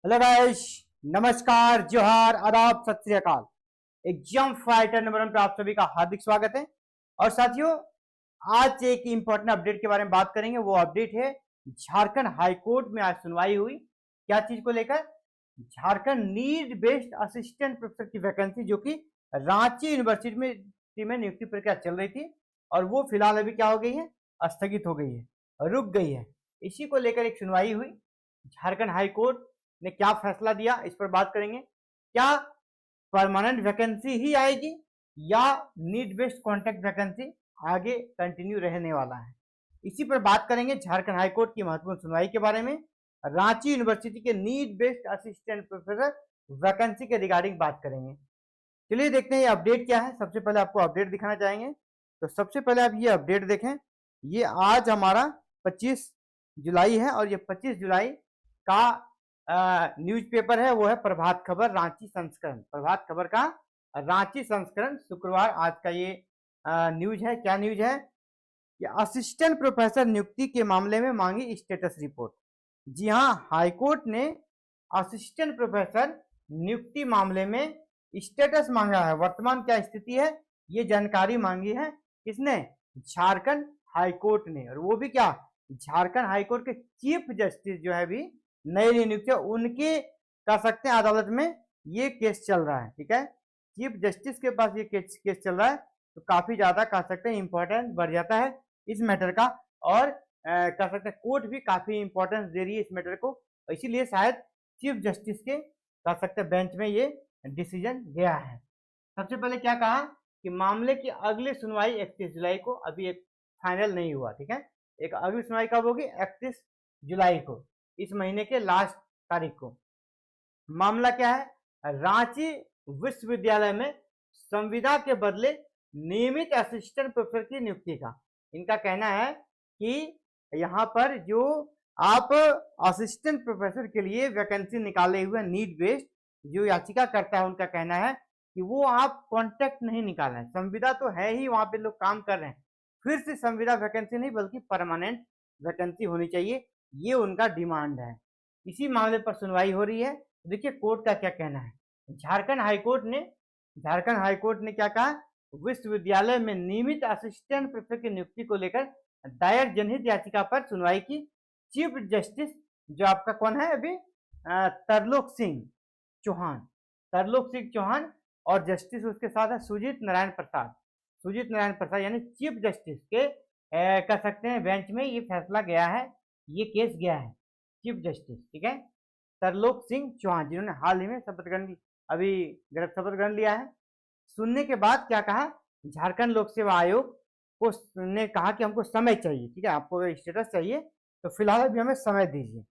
Hello guys, नमस्कार, जोहार, आदाब, सत श्री अकाल। एग्जाम फाइटर नंबर 1 पे आप सभी का हार्दिक स्वागत है। और साथियों, आज एक इंपॉर्टेंट अपडेट के बारे में बात करेंगे। वो अपडेट है झारखंड हाईकोर्ट में आज सुनवाई हुई। क्या चीज को लेकर? Jharkhand need based assistant professor की वैकेंसी, जो कि रांची यूनिवर्सिटी में नियुक्ति प्रक्रिया चल रही थी और वो फिलहाल अभी क्या हो गई है, स्थगित हो गई है, रुक गई है। इसी को लेकर एक सुनवाई हुई। झारखंड हाईकोर्ट ने क्या फैसला दिया, इस पर बात करेंगे। क्या परमानेंट वैकेंसी ही आएगी या नीड बेस्ड कॉन्ट्रैक्ट वैकेंसी आगे कंटिन्यू रहने वाला है, इसी पर बात करेंगे। झारखंड हाईकोर्ट की महत्वपूर्ण सुनवाई के बारे में, रांची यूनिवर्सिटी के need based assistant professor vacancy के रिगार्डिंग बात करेंगे। चलिए देखते हैं ये अपडेट क्या है। सबसे पहले आपको अपडेट दिखाना चाहेंगे, तो सबसे पहले आप ये अपडेट देखें। ये आज हमारा 25 जुलाई है और ये 25 जुलाई का न्यूज़पेपर है, वो है प्रभात खबर रांची संस्करण। प्रभात खबर का रांची संस्करण शुक्रवार आज का ये न्यूज है। क्या न्यूज है? ये असिस्टेंट प्रोफेसर नियुक्ति के मामले में मांगी स्टेटस रिपोर्ट। जी हाँ, हाईकोर्ट ने असिस्टेंट प्रोफेसर नियुक्ति मामले में स्टेटस मांगा है। वर्तमान क्या स्थिति है, ये जानकारी मांगी है। किसने? झारखंड हाईकोर्ट ने। और वो भी क्या, झारखंड हाईकोर्ट के चीफ जस्टिस जो है भी नए नियुक्त है, उनके कह सकते हैं अदालत में ये केस चल रहा है। ठीक है, चीफ जस्टिस के पास ये केस चल रहा है, तो काफी ज्यादा कह सकते हैं इंपॉर्टेंस बढ़ जाता है इस मैटर का। और कह सकते हैं कोर्ट भी काफी इंपॉर्टेंस दे रही है इस मैटर को, इसीलिए शायद चीफ जस्टिस के कह सकते हैं बेंच में ये डिसीजन गया है। सबसे पहले क्या कहा कि मामले की अगली सुनवाई 31 जुलाई को, अभी एक फाइनल नहीं हुआ। ठीक है, एक अगली सुनवाई कब होगी? 31 जुलाई को, इस महीने के लास्ट तारीख को। मामला क्या है? रांची विश्वविद्यालय में संविदा के बदले नियमित असिस्टेंट प्रोफेसर की नियुक्ति का इनका कहना है कि यहाँ पर जो आप असिस्टेंट प्रोफेसर के लिए वैकेंसी निकाले हुए नीड बेस्ड जो याचिका करता है, उनका कहना है कि वो आप कॉन्ट्रैक्ट नहीं निकालें। संविदा तो है ही, वहां पे लोग काम कर रहे हैं, फिर से संविदा वैकेंसी नहीं बल्कि परमानेंट वैकेंसी होनी चाहिए, ये उनका डिमांड है। इसी मामले पर सुनवाई हो रही है। देखिए कोर्ट का क्या कहना है। झारखंड हाईकोर्ट ने क्या कहा? विश्वविद्यालय में नियमित असिस्टेंट प्रोफेसर की नियुक्ति को लेकर दायर जनहित याचिका पर सुनवाई की। चीफ जस्टिस जो आपका कौन है अभी, तरलोक सिंह चौहान और जस्टिस उसके साथ है सुजीत नारायण प्रसाद यानी चीफ जस्टिस के कह सकते हैं बेंच में ये फैसला गया है, ये केस गया है चीफ जस्टिस। ठीक है, तरलोक सिंह चौहान जिन्होंने हाल ही में शपथ ग्रहण लिया है। सुनने के बाद क्या कहा? झारखंड लोक सेवा आयोग को ने कहा कि हमको समय चाहिए। ठीक है, आपको स्टेटस चाहिए तो फिलहाल अभी हमें समय दीजिए,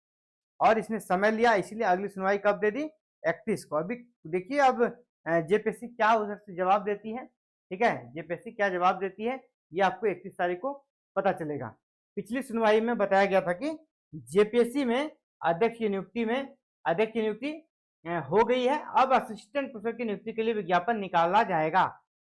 और इसने समय लिया, इसीलिए अगली सुनवाई कब दे दी? 31 को। अभी देखिए अब जेपीएससी क्या उधर से जवाब देती है। ठीक है, जेपीएससी क्या जवाब देती है ये आपको 31 तारीख को पता चलेगा। पिछली सुनवाई में बताया गया था कि जेपीएससी में अध्यक्ष की नियुक्ति हो गई है, अब असिस्टेंट प्रोफेसर की नियुक्ति के लिए विज्ञापन निकाला जाएगा।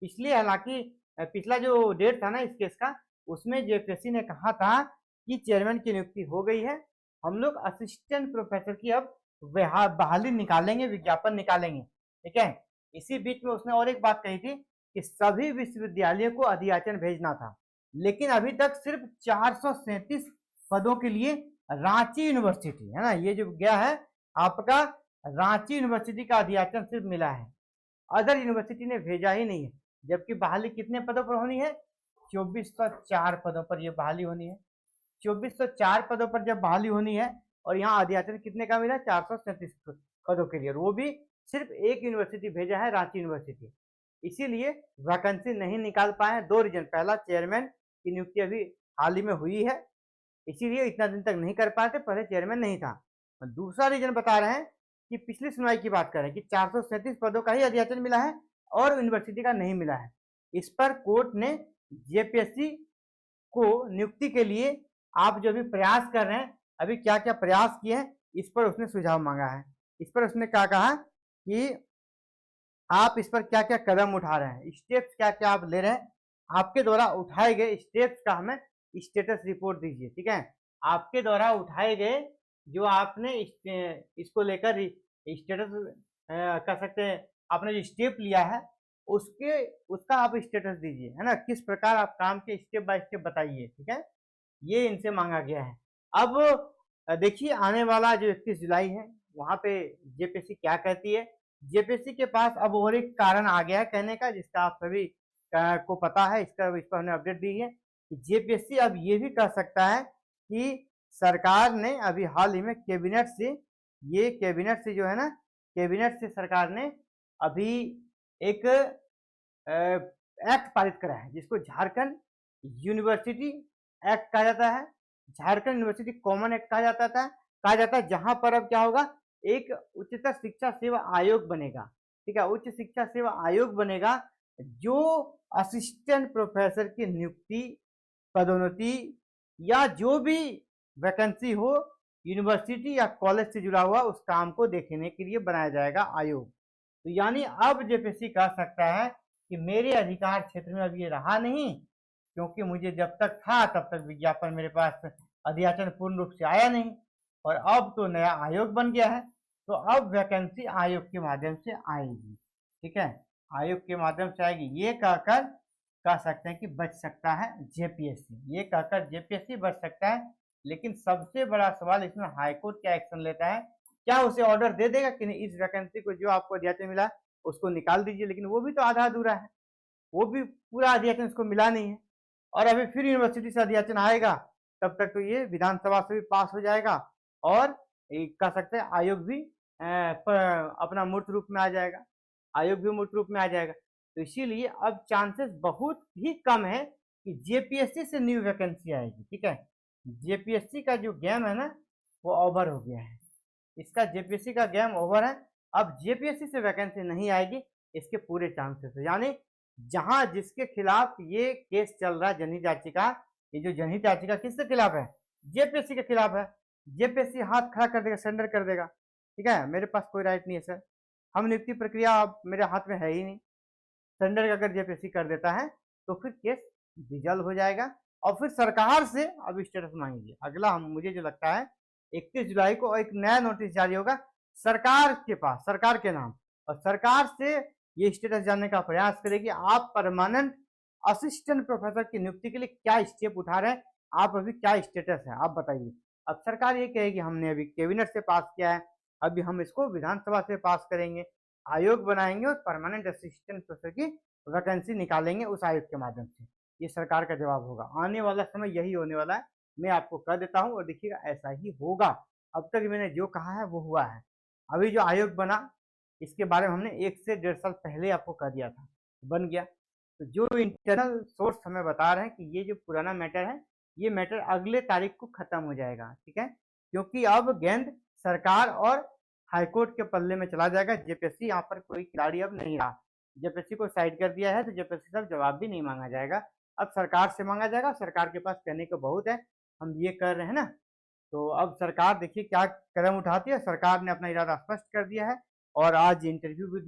इसलिए हालांकि पिछला जो डेट था ना इस केस का, उसमें जेपीएससी ने कहा था कि चेयरमैन की नियुक्ति हो गई है, हम लोग असिस्टेंट प्रोफेसर की अब बहाली निकालेंगे, विज्ञापन निकालेंगे। ठीक है, इसी बीच में उसने और एक बात कही थी कि सभी विश्वविद्यालयों को अधियाचन भेजना था, लेकिन अभी तक सिर्फ 437 पदों के लिए रांची यूनिवर्सिटी है ना, ये जो गया है आपका रांची यूनिवर्सिटी का अधियाचन सिर्फ मिला है, अदर यूनिवर्सिटी ने भेजा ही नहीं है। जबकि बहाली कितने पदों पर होनी है? 2404 पदों पर यह बहाली होनी है। 2404 पदों पर जब बहाली होनी है और यहाँ अधियाचन कितने का मिला? 437 पदों के लिए, और वो भी सिर्फ एक यूनिवर्सिटी भेजा है, रांची यूनिवर्सिटी। इसीलिए वैकेंसी नहीं निकाल पाए हैं। 2 रीजन, पहला चेयरमैन की नियुक्ति अभी हाल ही में हुई है, इसीलिए इतना दिन तक नहीं कर पाए थे, पहले चेयरमैन नहीं था। दूसरा रीजन बता रहे हैं कि पिछली सुनवाई की बात करें कि 437 पदों का ही अधियाचन मिला है और यूनिवर्सिटी का नहीं मिला है। इस पर कोर्ट ने जेपीएससी को नियुक्ति के लिए आप जो भी प्रयास कर रहे हैं, अभी क्या क्या प्रयास किए हैं, इस पर उसने सुझाव मांगा है। इस पर उसने क्या कहा कि आप इस पर क्या क्या कदम उठा रहे हैं, स्टेप्स क्या क्या आप ले रहे हैं, आपके द्वारा उठाए गए स्टेप्स का हमें स्टेटस रिपोर्ट दीजिए। ठीक है, आपके द्वारा उठाए गए जो आपने इसको लेकर स्टेटस कर सकते हैं, आपने जो स्टेप लिया है उसका आप स्टेटस दीजिए, है ना, किस प्रकार आप काम के स्टेप बाय स्टेप बताइए, ठीक है, ये इनसे मांगा गया है। अब देखिए आने वाला जो 31 जुलाई है वहां पे जेपीएससी क्या कहती है। जेपीएससी के पास अब और एक कारण आ गया है कहने का, जिसका आप सभी को पता है, इस पर हमने अपडेट दी है कि जेपीएससी अब ये भी कह सकता है कि सरकार ने अभी हाल ही में कैबिनेट से जो है ना, कैबिनेट से सरकार ने अभी एक एक्ट पारित करा है जिसको झारखंड यूनिवर्सिटी एक्ट कहा जाता है, झारखंड यूनिवर्सिटी कॉमन एक्ट कहा जाता है, जहां पर अब क्या होगा, एक उच्चतर शिक्षा सेवा आयोग बनेगा, ठीक है, उच्च शिक्षा सेवा आयोग बनेगा जो असिस्टेंट प्रोफेसर की नियुक्ति, पदोन्नति या जो भी वैकेंसी हो यूनिवर्सिटी या कॉलेज से जुड़ा हुआ उस काम को देखने के लिए बनाया जाएगा आयोग। तो यानी अब जेपीएससी कह सकता है कि मेरे अधिकार क्षेत्र में अब ये रहा नहीं, क्योंकि मुझे जब तक था तब तक विज्ञापन मेरे पास अधियाचन पूर्ण रूप से आया नहीं, और अब तो नया आयोग बन गया है, तो अब वैकेंसी आयोग के माध्यम से आएगी, ठीक है, आयोग के माध्यम से आएगी। ये कहकर कह सकते हैं कि बच सकता है जेपीएससी, ये कहकर जेपीएससी बच सकता है। लेकिन सबसे बड़ा सवाल इसमें हाईकोर्ट क्या एक्शन लेता है, क्या उसे ऑर्डर दे देगा कि नहीं, इस वैकेंसी को जो आपको अधियाचन मिला उसको निकाल दीजिए, लेकिन वो भी तो आधा अधूरा है, वो भी पूरा अधियाचन उसको मिला नहीं है, और अभी फिर यूनिवर्सिटी से अधियाचन आएगा, तब तक तो ये विधानसभा से भी पास हो जाएगा और कह सकते हैं आयोग भी अपना मूर्त रूप में आ जाएगा, आयोग भी मूर्त रूप में आ जाएगा। तो इसीलिए अब चांसेस बहुत ही कम है कि जेपीएससी से न्यू वैकेंसी आएगी, ठीक है, जेपीएससी का जो गेम है ना वो ओवर हो गया है, इसका जेपीएससी का गेम ओवर है, अब जेपीएससी से वैकेंसी नहीं आएगी, इसके पूरे चांसेस है। यानी जहां जिसके खिलाफ ये केस चल रहा है जनहित याचिका, ये जो जनहित याचिका किसके खिलाफ है, जेपीएससी के खिलाफ है, जेपीएससी हाथ खड़ा कर देगा, सरेंडर कर देगा, ठीक है, मेरे पास कोई राइट नहीं है सर, हम नियुक्ति प्रक्रिया अब मेरे हाथ में है ही नहीं, सरेंडर अगर जेपीएससी कर देता है तो फिर केस डिजल्व हो जाएगा और फिर सरकार से अब स्टेटस मांगेंगे। अगला हम मुझे जो लगता है 31 जुलाई को एक नया नोटिस जारी होगा सरकार के पास, सरकार के नाम, और सरकार से ये स्टेटस जानने का प्रयास करेगी आप परमानेंट असिस्टेंट प्रोफेसर की नियुक्ति के लिए क्या स्टेप उठा रहे हैं, आप अभी क्या स्टेटस है आप बताइए। अब सरकार ये कहेगी हमने अभी कैबिनेट से पास किया है, अभी हम इसको विधानसभा से पास करेंगे, आयोग बनाएंगे और परमानेंट असिस्टेंट प्रोफेसर की वैकेंसी निकालेंगे उस आयोग के माध्यम से, ये सरकार का जवाब होगा। आने वाला समय यही होने वाला है, मैं आपको कह देता हूँ, और देखिएगा ऐसा ही होगा। अब तक मैंने जो कहा है वो हुआ है। अभी जो आयोग बना इसके बारे में हमने 1 से 1.5 साल पहले आपको कह दिया था, बन गया। तो जो इंटरनल सोर्स हमें बता रहे हैं कि ये जो पुराना मैटर है ये मैटर अगले तारीख को खत्म हो जाएगा, ठीक है, क्योंकि अब गेंद सरकार और हाईकोर्ट के पल्ले में चला जाएगा, जेपीएससी यहाँ पर कोई खिलाड़ी अब नहीं रहा, जेपीएससी को साइड कर दिया है, तो जेपीएससी से जवाब भी नहीं मांगा जाएगा, अब सरकार से मांगा जाएगा। सरकार के पास कहने को बहुत है, हम ये कर रहे हैं ना, तो अब सरकार देखिए क्या कदम उठाती है। सरकार ने अपना इरादा स्पष्ट कर दिया है और आज इंटरव्यू भी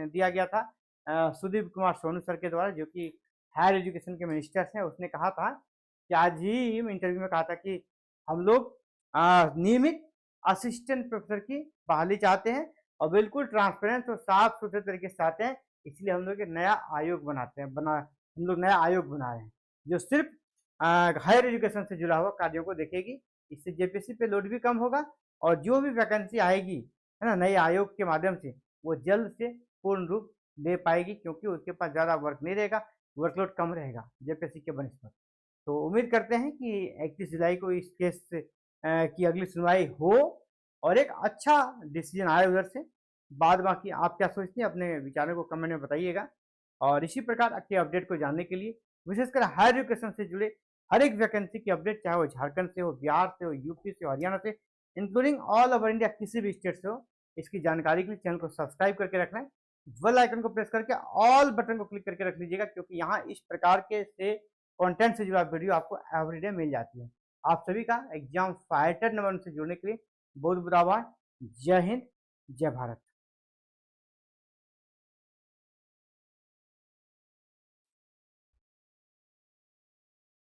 दिया गया था सुदीप कुमार सोनू सर के द्वारा, जो कि हायर एजुकेशन के मिनिस्टर्स हैं। उसने कहा था कि आज ही इंटरव्यू में कहा था कि हम लोग नियमित असिस्टेंट प्रोफेसर की बहाली चाहते हैं और बिल्कुल ट्रांसपेरेंट और साफ सुथरे तरीके से चाहते हैं, इसलिए हम लोग एक नया आयोग हम लोग नया आयोग बना रहे हैं जो सिर्फ हायर एजुकेशन से जुड़ा हुआ कार्यों को देखेगी। इससे जेपीएससी पे लोड भी कम होगा और जो भी वैकेंसी आएगी है ना नए आयोग के माध्यम से, वो जल्द से पूर्ण रूप ले पाएगी, क्योंकि उसके पास ज़्यादा वर्क नहीं रहेगा, वर्कलोड कम रहेगा जेपीएससी के बनस्पत। तो उम्मीद करते हैं कि 31 जुलाई को इस केस की अगली सुनवाई हो और एक अच्छा डिसीजन आए उधर से। बाद बाकी आप क्या सोचते हैं अपने विचारों को कमेंट में बताइएगा, और इसी प्रकार के अपडेट को जानने के लिए विशेषकर हायर एजुकेशन से जुड़े हर एक वैकेंसी की अपडेट, चाहे वो झारखंड से हो, बिहार से हो, यूपी से हो, हरियाणा से, इंक्लूडिंग ऑल ओवर इंडिया किसी भी स्टेट से हो, इसकी जानकारी के लिए चैनल को सब्सक्राइब करके रखना है, बेल आइकन को प्रेस करके ऑल बटन को क्लिक करके रख लीजिएगा, क्योंकि यहाँ इस प्रकार के से कंटेंट से जुड़ा वीडियो आपको एवरीडे मिल जाती है। आप सभी का एग्जाम फाइटर नंबर से जुड़ने के लिए बहुत बहुत आभार। जय हिंद, जय भारत।